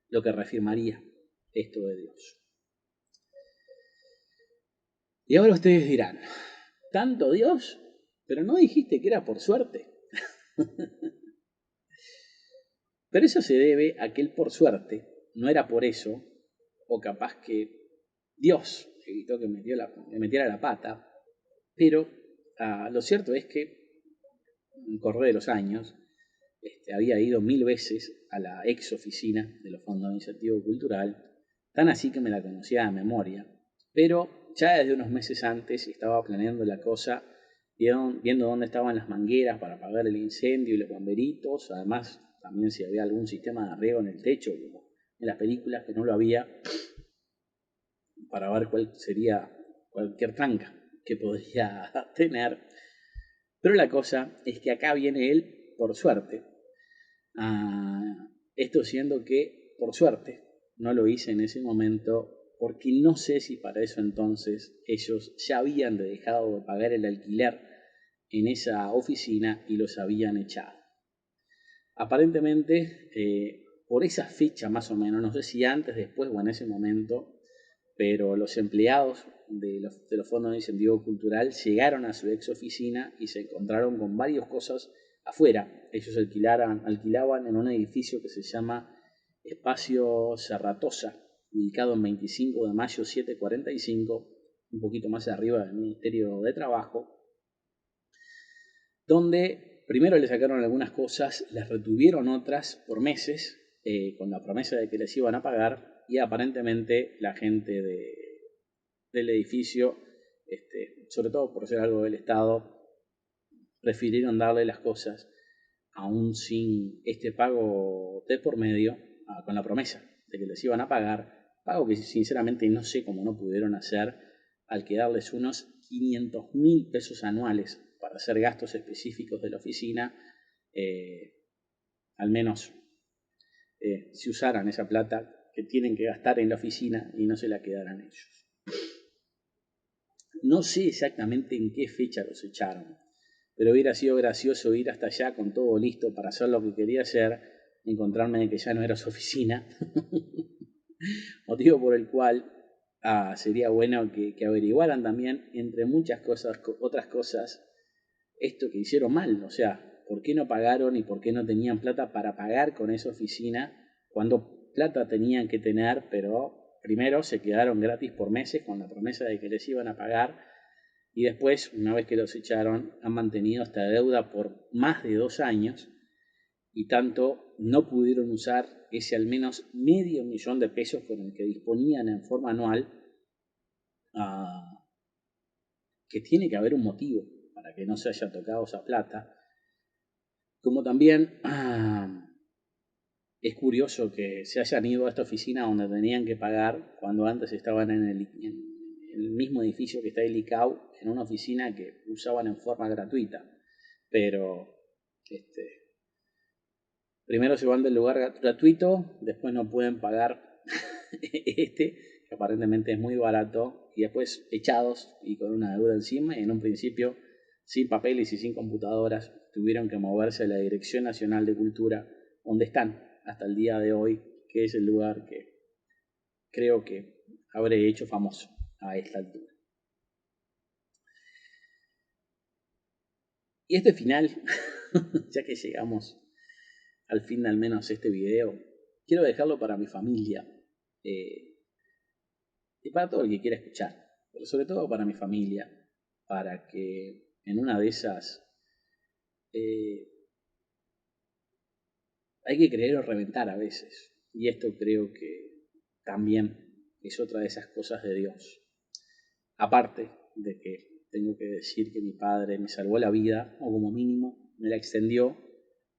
lo que reafirmaría esto de Dios. Y ahora ustedes dirán, ¿tanto Dios? Pero no dijiste que era por suerte. Pero eso se debe a que él por suerte no era por eso, o capaz que Dios evitó que me metiera la pata, pero lo cierto es que en el correr de los años había ido 1000 veces a la ex oficina de los fondos de incentivo cultural, tan así que me la conocía de memoria, pero ya desde unos meses antes estaba planeando la cosa, viendo dónde estaban las mangueras para apagar el incendio y los bomberitos, además también si había algún sistema de riego en el techo, como en las películas que no lo había, para ver cuál sería cualquier tranca que podría tener. Pero la cosa es que acá viene él por suerte. Esto siendo que, por suerte, no lo hice en ese momento porque no sé si para eso entonces ellos ya habían dejado de pagar el alquiler en esa oficina y los habían echado. Aparentemente, por esa fecha más o menos, no sé si antes, después o en ese momento, pero los empleados de los fondos de incentivo cultural llegaron a su ex oficina y se encontraron con varias cosas afuera. Ellos alquilaban en un edificio que se llama Espacio Serratosa, ubicado en 25 de mayo 745, un poquito más arriba del Ministerio de Trabajo, donde primero le sacaron algunas cosas, les retuvieron otras por meses, con la promesa de que les iban a pagar, y aparentemente la gente del edificio, sobre todo por ser algo del Estado, prefirieron darle las cosas aún sin este pago de por medio, con la promesa de que les iban a pagar, pago que sinceramente no sé cómo no pudieron hacer al quedarles unos 500.000 pesos anuales para hacer gastos específicos de la oficina, al menos si usaran esa plata que tienen que gastar en la oficina y no se la quedaran ellos. No sé exactamente en qué fecha los echaron, pero hubiera sido gracioso ir hasta allá con todo listo para hacer lo que quería hacer, encontrarme de que ya no era su oficina, motivo por el cual sería bueno que averiguaran también, entre muchas cosas, otras cosas, esto que hicieron mal, o sea, por qué no pagaron y por qué no tenían plata para pagar con esa oficina, cuando plata tenían que tener, pero primero se quedaron gratis por meses con la promesa de que les iban a pagar, y después, una vez que los echaron, han mantenido esta deuda por más de 2 años, y tanto no pudieron usar ese al menos $500,000 con el que disponían en forma anual, que tiene que haber un motivo para que no se haya tocado esa plata. Como también es curioso que se hayan ido a esta oficina donde tenían que pagar cuando antes estaban en el mismo edificio que está el ICAO, en una oficina que usaban en forma gratuita. Pero primero se van del lugar gratuito, después no pueden pagar que aparentemente es muy barato, y después echados y con una deuda encima, y en un principio sin papeles y sin computadoras tuvieron que moverse a la Dirección Nacional de Cultura, donde están hasta el día de hoy, que es el lugar que creo que habré hecho famoso a esta altura. Y este final, ya que llegamos al fin de al menos este video, quiero dejarlo para mi familia y para todo el que quiera escuchar, pero sobre todo para mi familia, para que en una de esas hay que creer o reventar a veces, y esto creo que también es otra de esas cosas de Dios. Aparte de que tengo que decir que mi padre me salvó la vida, o como mínimo me la extendió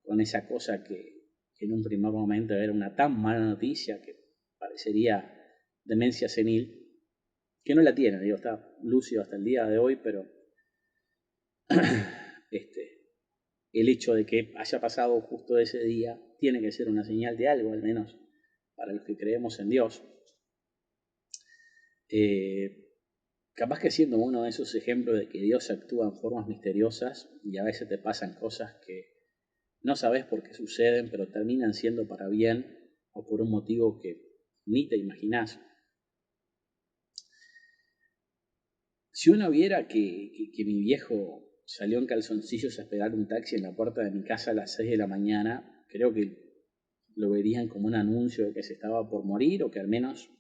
con esa cosa que en un primer momento era una tan mala noticia que parecería demencia senil, que no la tiene, digo, está lúcido hasta el día de hoy, pero el hecho de que haya pasado justo ese día tiene que ser una señal de algo, al menos para los que creemos en Dios. Capaz que siendo uno de esos ejemplos de que Dios actúa en formas misteriosas y a veces te pasan cosas que no sabes por qué suceden, pero terminan siendo para bien o por un motivo que ni te imaginás. Si uno viera que mi viejo salió en calzoncillos a esperar un taxi en la puerta de mi casa a las 6 de la mañana, creo que lo verían como un anuncio de que se estaba por morir, o que al menos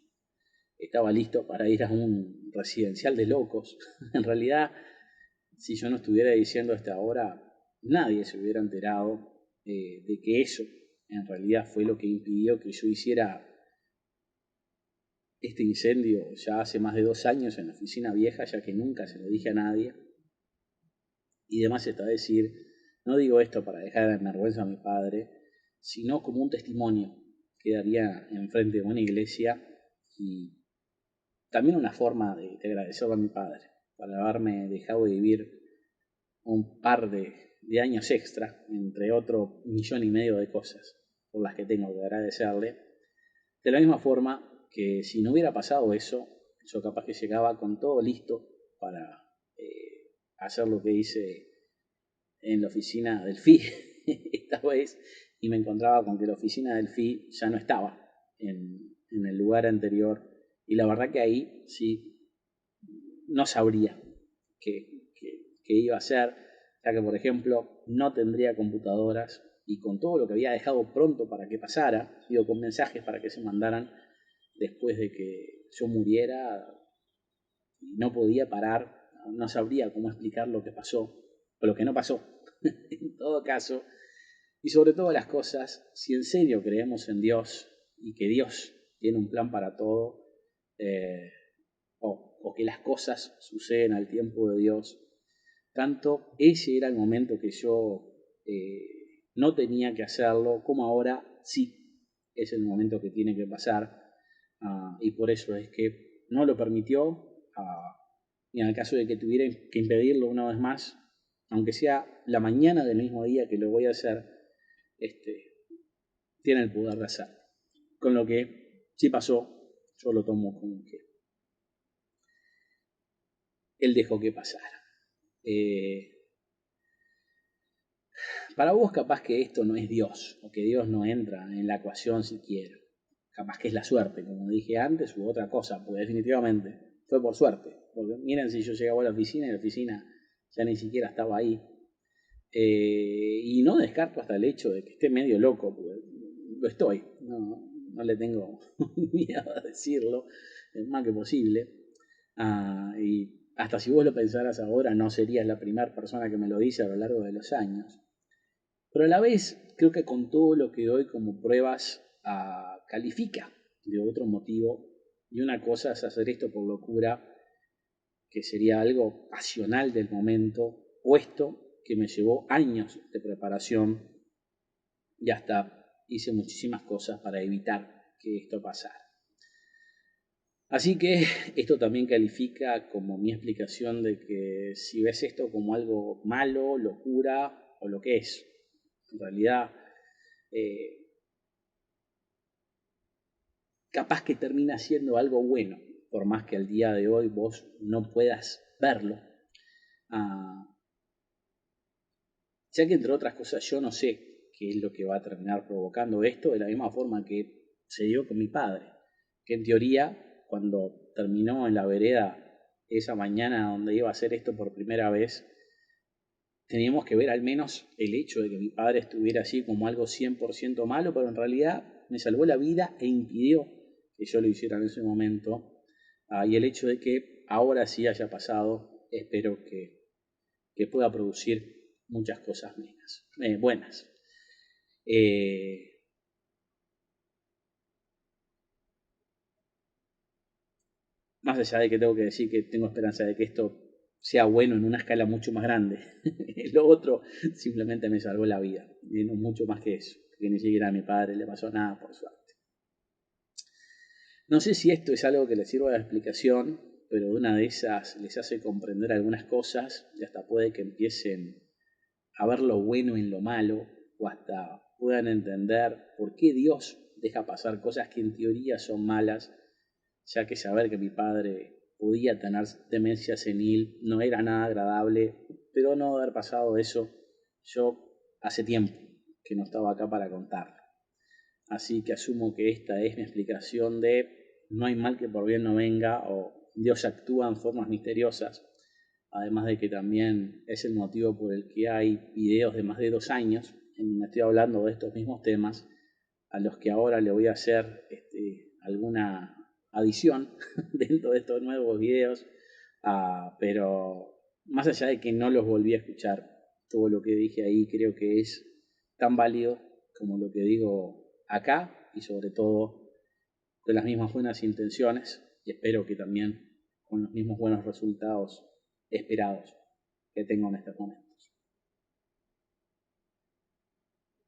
estaba listo para ir a un residencial de locos. En realidad, si yo no estuviera diciendo hasta ahora, nadie se hubiera enterado de que eso en realidad fue lo que impidió que yo hiciera este incendio ya hace más de 2 años en la oficina vieja, ya que nunca se lo dije a nadie. Y demás está decir, no digo esto para dejar en vergüenza a mi padre, sino como un testimonio que daría enfrente de una iglesia, y también una forma de agradecerle a mi padre por haberme dejado vivir un par de años extra, entre otro 1,5 millones de cosas por las que tengo que agradecerle. De la misma forma que si no hubiera pasado eso, yo capaz que llegaba con todo listo para hacer lo que hice en la oficina del FI esta vez, y me encontraba con que la oficina del FI ya no estaba en el lugar anterior, y la verdad que ahí sí no sabría qué iba a hacer, ya que por ejemplo no tendría computadoras, y con todo lo que había dejado pronto para que pasara, digo, con mensajes para que se mandaran después de que yo muriera, no podía parar, no sabría cómo explicar lo que pasó, o lo que no pasó. En todo caso, y sobre todas las cosas, si en serio creemos en Dios y que Dios tiene un plan para todo, o que las cosas suceden al tiempo de Dios, tanto ese era el momento que yo no tenía que hacerlo, como ahora sí es el momento que tiene que pasar, y por eso es que no lo permitió, y en el caso de que tuviera que impedirlo una vez más, aunque sea la mañana del mismo día que lo voy a hacer, tiene el poder de hacerlo. Con lo que sí pasó, yo lo tomo como que él dejó que pasara. Para vos capaz que esto no es Dios, o que Dios no entra en la ecuación siquiera. Capaz que es la suerte, como dije antes, u otra cosa, porque definitivamente fue por suerte. Porque miren, si yo llegaba a la oficina y la oficina ya ni siquiera estaba ahí. Y no descarto hasta el hecho de que esté medio loco, porque lo estoy, no le tengo miedo a decirlo, es más que posible. Y hasta si vos lo pensaras ahora, no serías la primera persona que me lo dice a lo largo de los años. Pero a la vez, creo que con todo lo que doy como pruebas, califica de otro motivo. Y una cosa es hacer esto por locura, que sería algo pasional del momento, o esto que me llevó años de preparación y hasta hice muchísimas cosas para evitar que esto pasara. Así que esto también califica como mi explicación de que si ves esto como algo malo, locura o lo que es, en realidad capaz que termina siendo algo bueno, por más que al día de hoy vos no puedas verlo. Ya que entre otras cosas yo no sé qué es lo que va a terminar provocando esto, de la misma forma que se dio con mi padre, que en teoría cuando terminó en la vereda esa mañana donde iba a hacer esto por primera vez, teníamos que ver al menos el hecho de que mi padre estuviera así como algo 100% malo, pero en realidad me salvó la vida e impidió que yo lo hiciera en ese momento. Y el hecho de que ahora sí haya pasado, espero que pueda producir muchas cosas buenas. Más allá de que tengo que decir que tengo esperanza de que esto sea bueno en una escala mucho más grande. Lo otro simplemente me salvó la vida, y no mucho más que eso, porque ni siquiera a mi padre le pasó nada, por suerte. No sé si esto es algo que les sirva de explicación, pero de una de esas les hace comprender algunas cosas y hasta puede que empiecen a ver lo bueno en lo malo, o hasta puedan entender por qué Dios deja pasar cosas que en teoría son malas, ya que saber que mi padre podía tener demencia senil no era nada agradable, pero no haber pasado eso, yo hace tiempo que no estaba acá para contarlo. Así que asumo que esta es mi explicación de no hay mal que por bien no venga, o Dios actúa en formas misteriosas. Además de que también es el motivo por el que hay videos de más de 2 años en donde estoy hablando de estos mismos temas, a los que ahora le voy a hacer alguna adición dentro de estos nuevos videos. Pero más allá de que no los volví a escuchar, todo lo que dije ahí creo que es tan válido como lo que digo acá, y sobre todo con las mismas buenas intenciones, y espero que también con los mismos buenos resultados esperados que tengo en este momento.